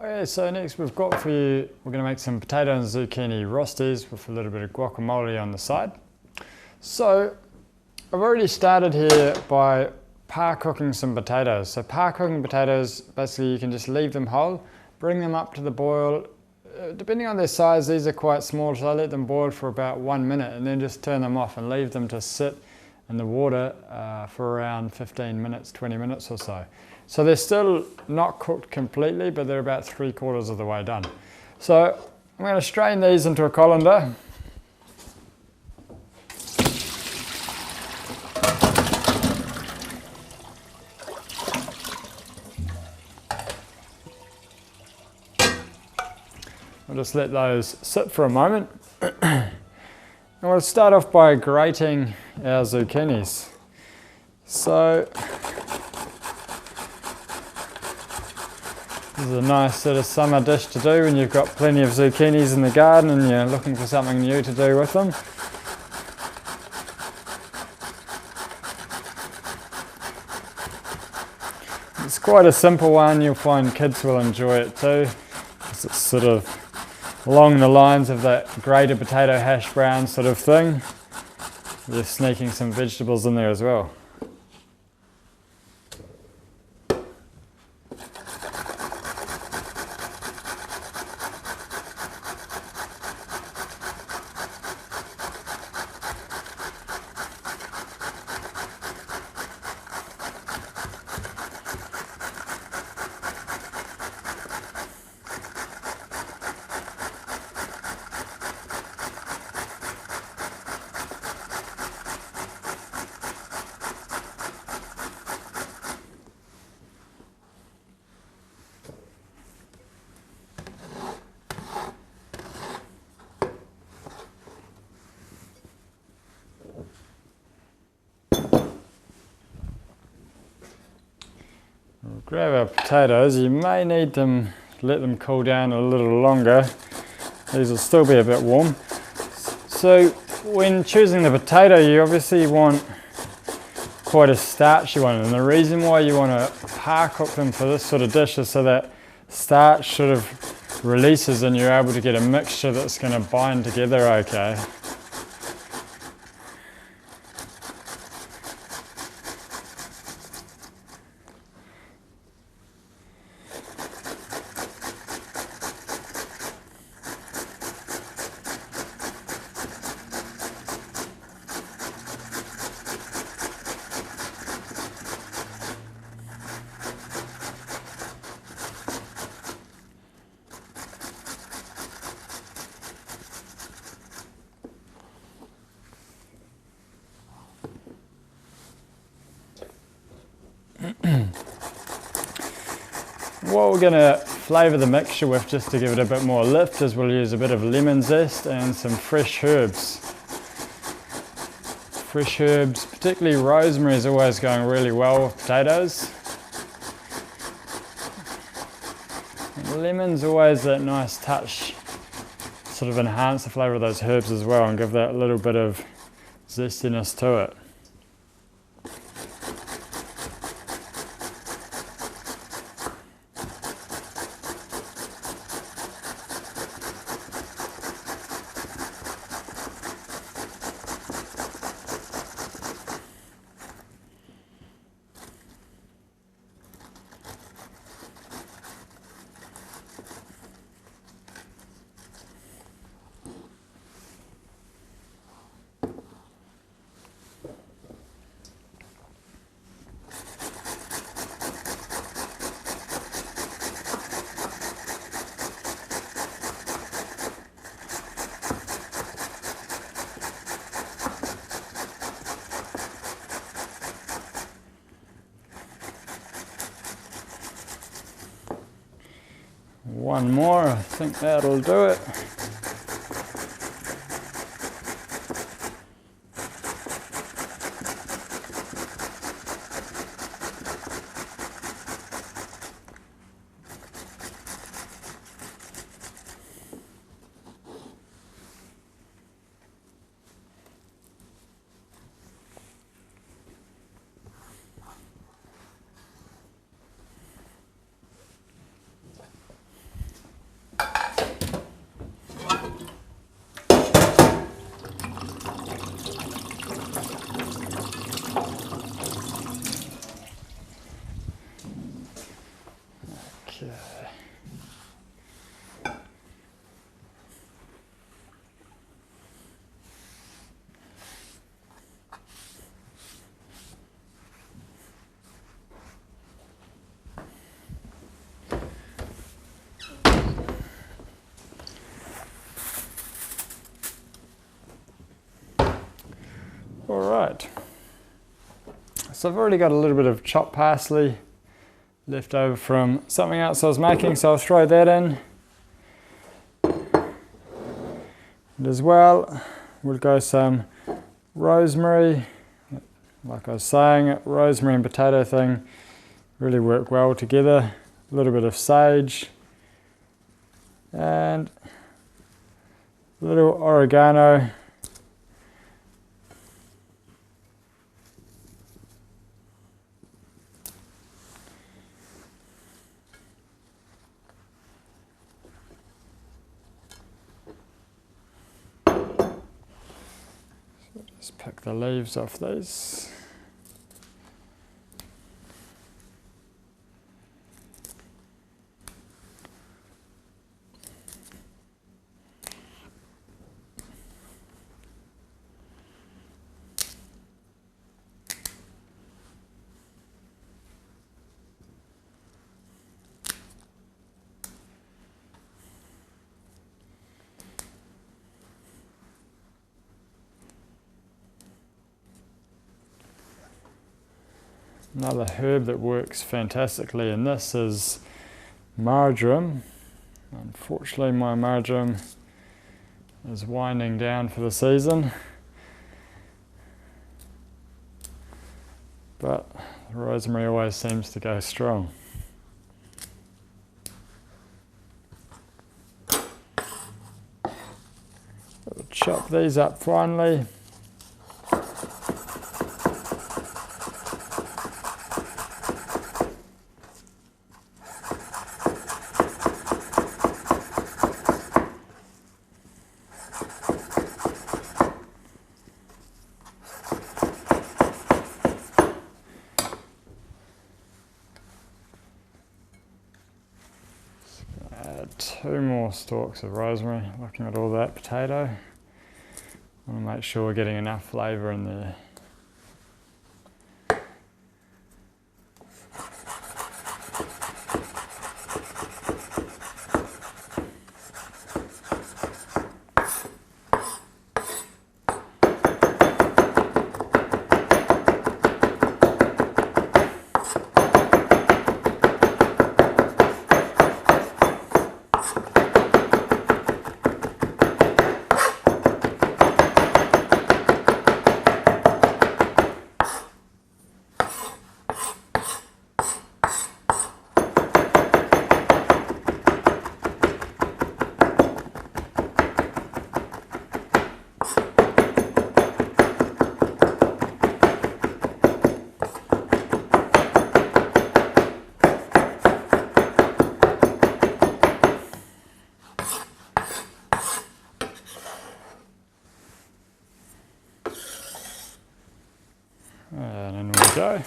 Okay, so next we've got for you, we're going to make some potato and zucchini rostis with a little bit of guacamole on the side. So I've already started here by par cooking some potatoes. So par cooking potatoes, basically you can just leave them whole, bring them up to the boil. Depending on their size, these are quite small, so I let them boil for about 1 minute and then just turn them off and leave them to sit in the water for around 15 minutes, 20 minutes or so. So they're still not cooked completely, but they're about 3/4 of the way done. So I'm going to strain these into a colander. I'll just let those sit for a moment. And we'll start off by grating our zucchinis. So this is a nice sort of summer dish to do when you've got plenty of zucchinis in the garden and you're looking for something new to do with them. It's quite a simple one, you'll find kids will enjoy it too. It's sort of along the lines of that grated potato hash brown sort of thing. You're sneaking some vegetables in there as well. We'll grab our potatoes. You may need them, let them cool down a little longer. These will still be a bit warm. So when choosing the potato, you obviously want quite a starchy one, and the reason why you want to par cook them for this sort of dish is so that starch sort of releases and you're able to get a mixture that's going to bind together okay. What we're going to flavour the mixture with, just to give it a bit more lift, is we'll use a bit of lemon zest and some fresh herbs. Fresh herbs, particularly rosemary, is always going really well with potatoes. And lemon's always that nice touch, sort of enhance the flavour of those herbs as well and give that little bit of zestiness to it. One more, I think that'll do it. Okay. All right. So I've already got a little bit of chopped parsley left over from something else I was making, so I'll throw that in. And as well, we'll go some rosemary. Like I was saying, rosemary and potato thing really work well together. A little bit of sage and a little oregano. Just pick the leaves off these. Another herb that works fantastically in this is marjoram. Unfortunately, my marjoram is winding down for the season, but rosemary always seems to go strong. We'll chop these up finely. Add 2 more stalks of rosemary. Looking at all that potato, I want to make sure we're getting enough flavour in there. And in we go.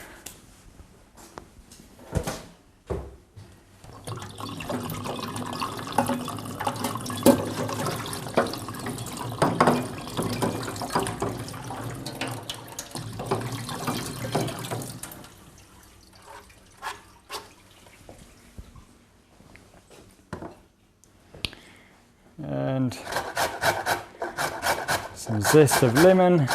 And some zest of lemon.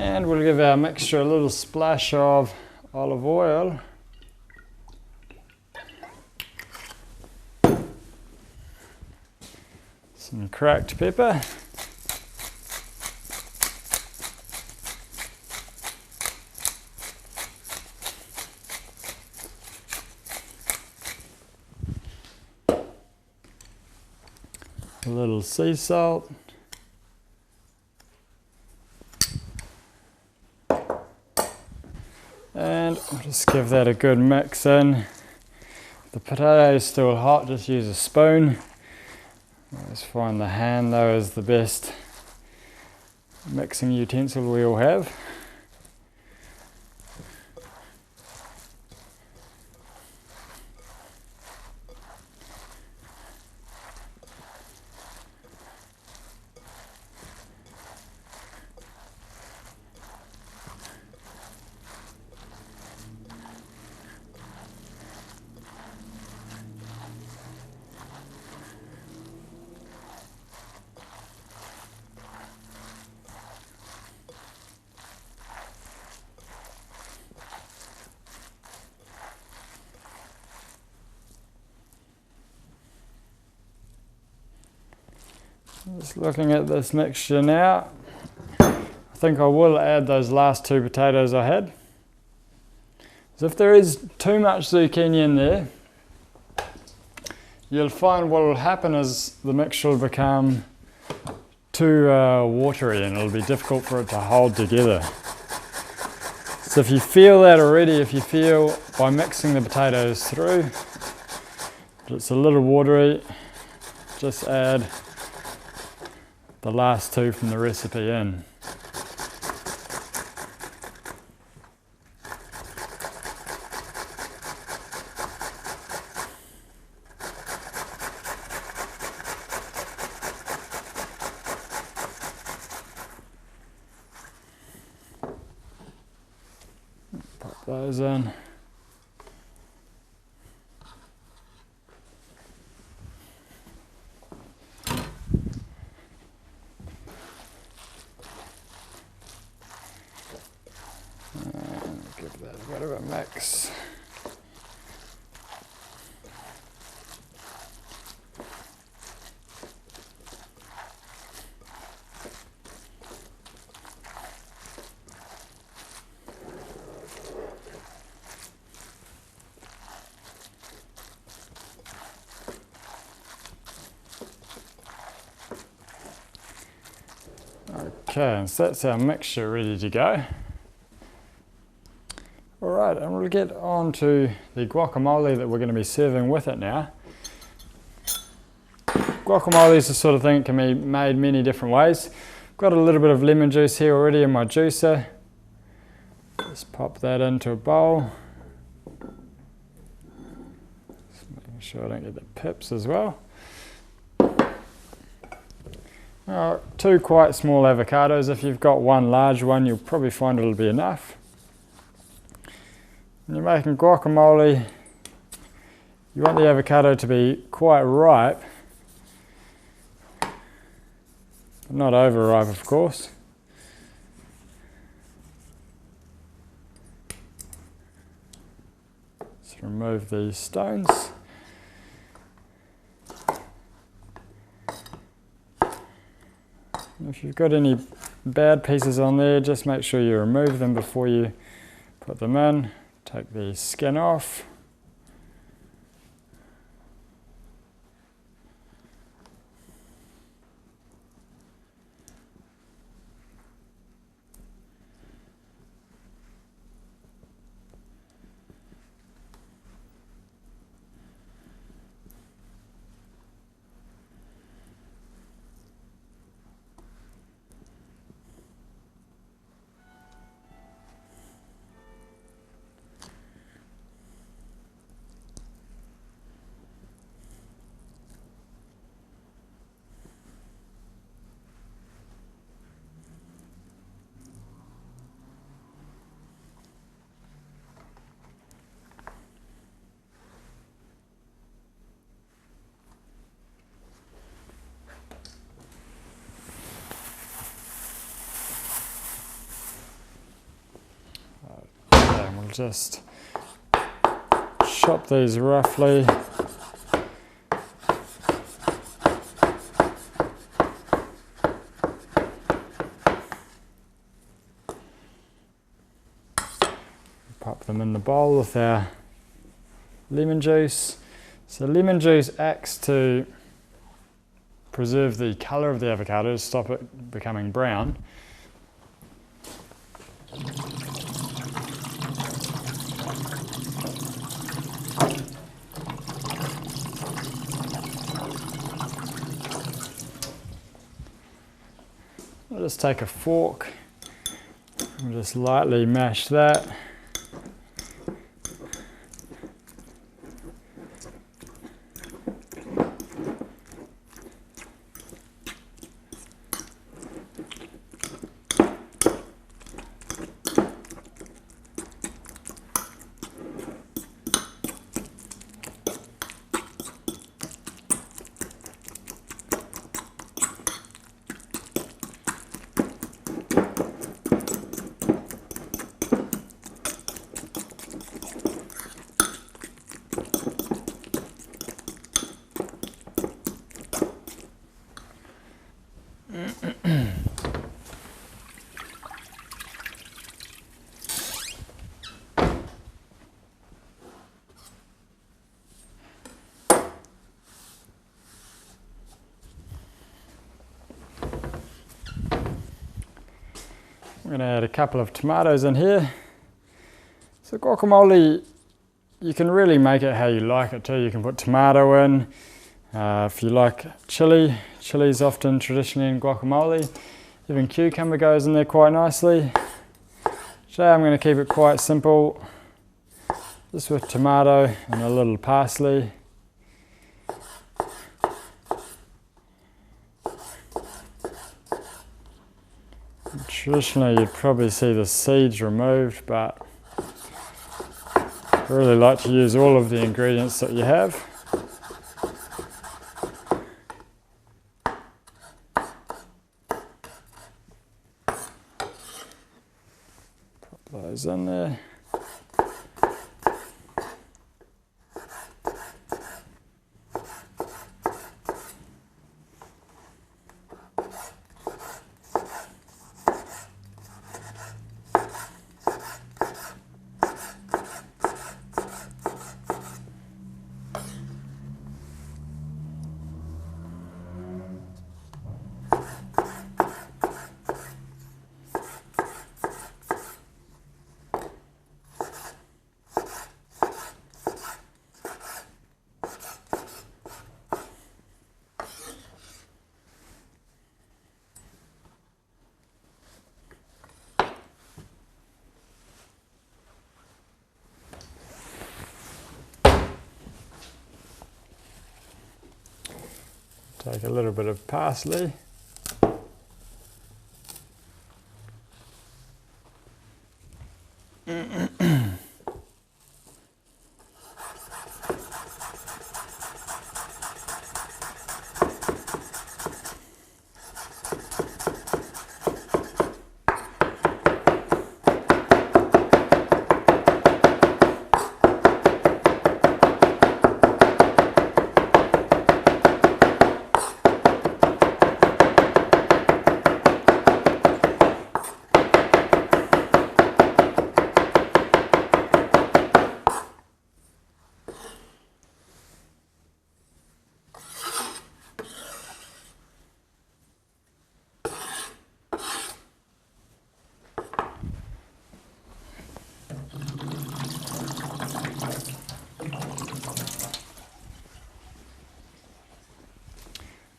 And we'll give our mixture a little splash of olive oil. Some cracked pepper. A little sea salt. And I'll just give that a good mix in. If the potato is still hot, just use a spoon. I always find the hand though is the best mixing utensil we all have. Just looking at this mixture now, I think I will add those last 2 potatoes I had. So if there is too much zucchini in there, you'll find what will happen is the mixture will become too watery and it'll be difficult for it to hold together. So if you feel that already, if you feel by mixing the potatoes through, that it's a little watery, just add the last 2 from the recipe in. Pop those in. Give that a bit of a mix. Okay, so that's our mixture ready to go. Alright, and we'll get on to the guacamole that we're going to be serving with it now. Guacamole is the sort of thing that can be made many different ways. I've got a little bit of lemon juice here already in my juicer. Just pop that into a bowl. Just making sure I don't get the pips as well. 2 quite small avocados. If you've got 1 large one, you'll probably find it'll be enough. When you're making guacamole, you want the avocado to be quite ripe, but not overripe, of course. Let's remove these stones. If you've got any bad pieces on there, just make sure you remove them before you put them in. Take the skin off. just chop these roughly. Pop them in the bowl with our lemon juice. So lemon juice acts to preserve the colour of the avocado, stop it becoming brown. I'll just take a fork and just lightly mash that. I'm going to add a couple of tomatoes in here. So guacamole, you can really make it how you like it too. You can put tomato in. If you like chili, chili's often traditionally in guacamole. Even cucumber goes in there quite nicely. Today I'm going to keep it quite simple, just with tomato and a little parsley. Traditionally you'd probably see the seeds removed, but I really like to use all of the ingredients that you have. Put those in there. Take a little bit of parsley.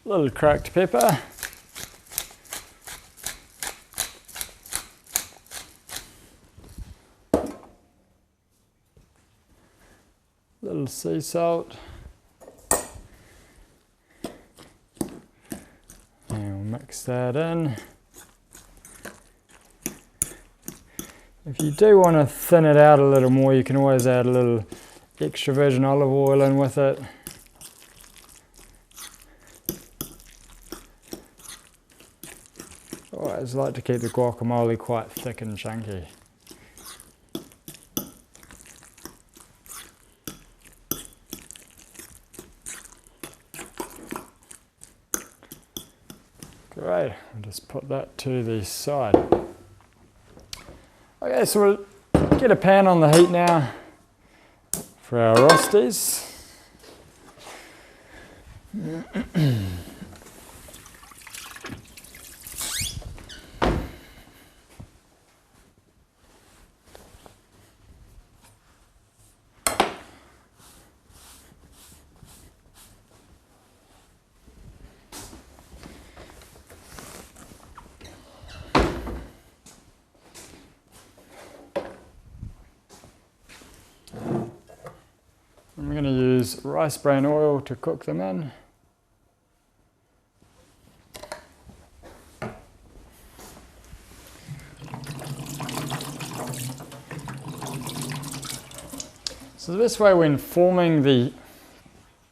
A little cracked pepper. Little sea salt. And we'll mix that in. If you do want to thin it out a little more, you can always add a little extra virgin olive oil in with it. I always like to keep the guacamole quite thick and chunky. Great, I'll just put that to the side. Okay, so we'll get a pan on the heat now for our rostis. I'm going to use rice bran oil to cook them in. So the best way when forming the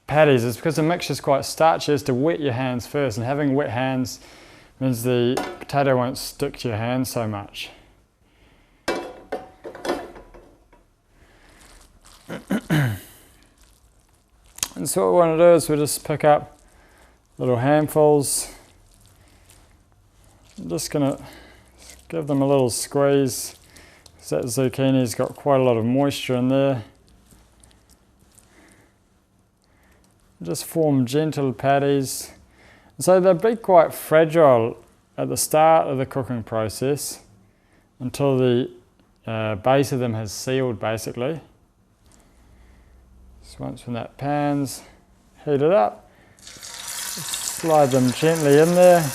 patties is, because the mixture is quite starchy, is to wet your hands first, and having wet hands means the potato won't stick to your hands so much. And so what we want to do is we'll just pick up little handfuls. I'm just going to give them a little squeeze, because that zucchini's got quite a lot of moisture in there. Just form gentle patties. So they'll be quite fragile at the start of the cooking process until the base of them has sealed basically. So once when that pan's heated up, slide them gently in there.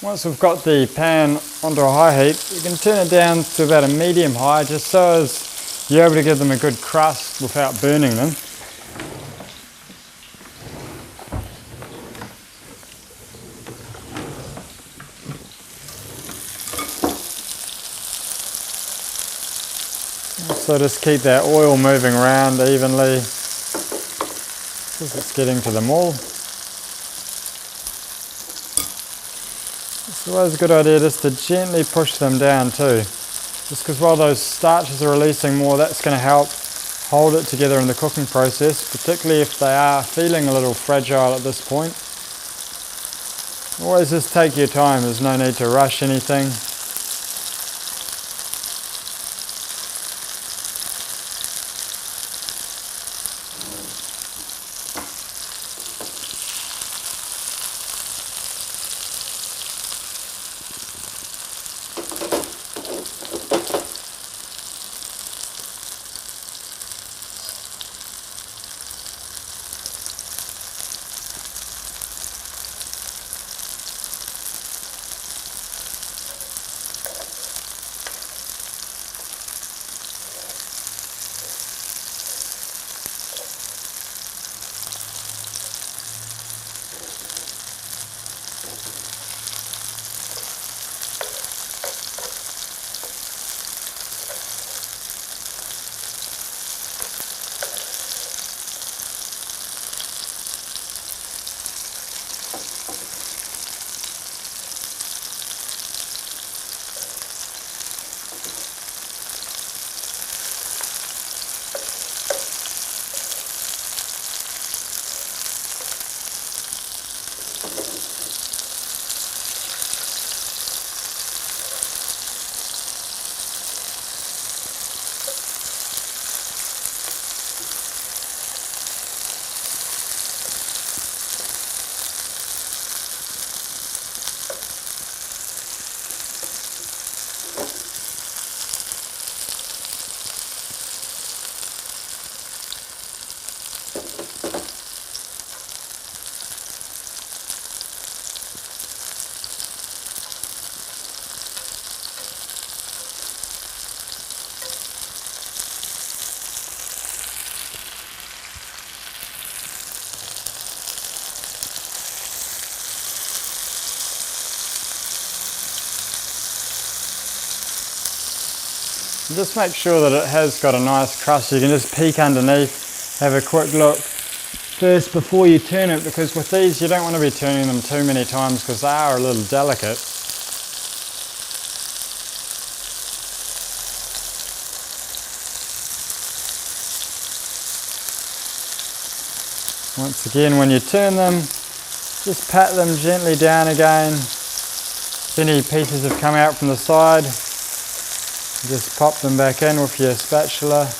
Once we've got the pan onto a high heat, you can turn it down to about a medium high, just so as you're able to give them a good crust without burning them. So just keep that oil moving around evenly as it's getting to them all. It's always a good idea just to gently push them down too, just because while those starches are releasing more, that's going to help hold it together in the cooking process, particularly if they are feeling a little fragile at this point. Always just take your time, there's no need to rush anything. And just make sure that it has got a nice crust. You can just peek underneath, have a quick look first before you turn it, because with these you don't want to be turning them too many times because they are a little delicate. Once again, when you turn them, just pat them gently down again. If any pieces have come out from the side, just pop them back in with your spatula.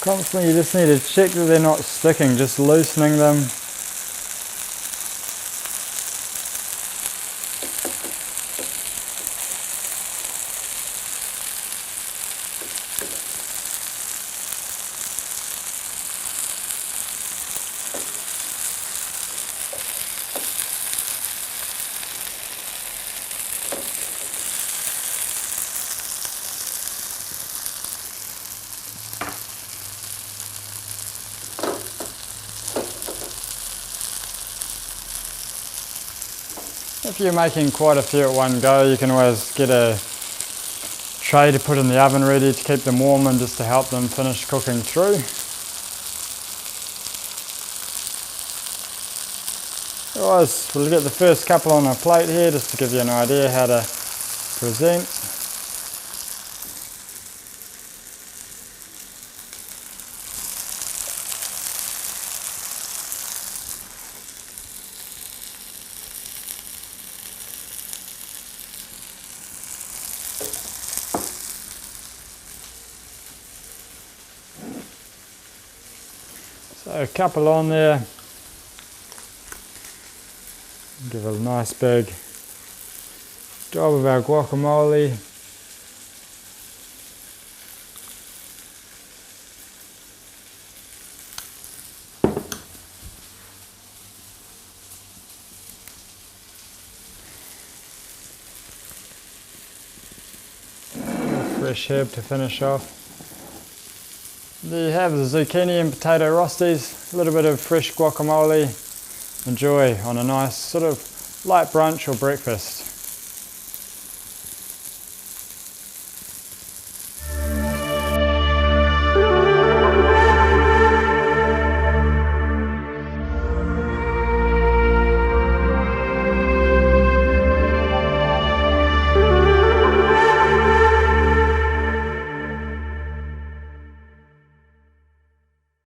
Constantly, you just need to check that they're not sticking, just loosening them. If you're making quite a few at one go, you can always get a tray to put in the oven ready to keep them warm and just to help them finish cooking through. Otherwise, we'll get the first couple on a plate here just to give you an idea how to present. So a couple on there. Give a nice big job of our guacamole. Fresh herb to finish off. There you have the zucchini and potato rostis, a little bit of fresh guacamole. Enjoy on a nice sort of light brunch or breakfast.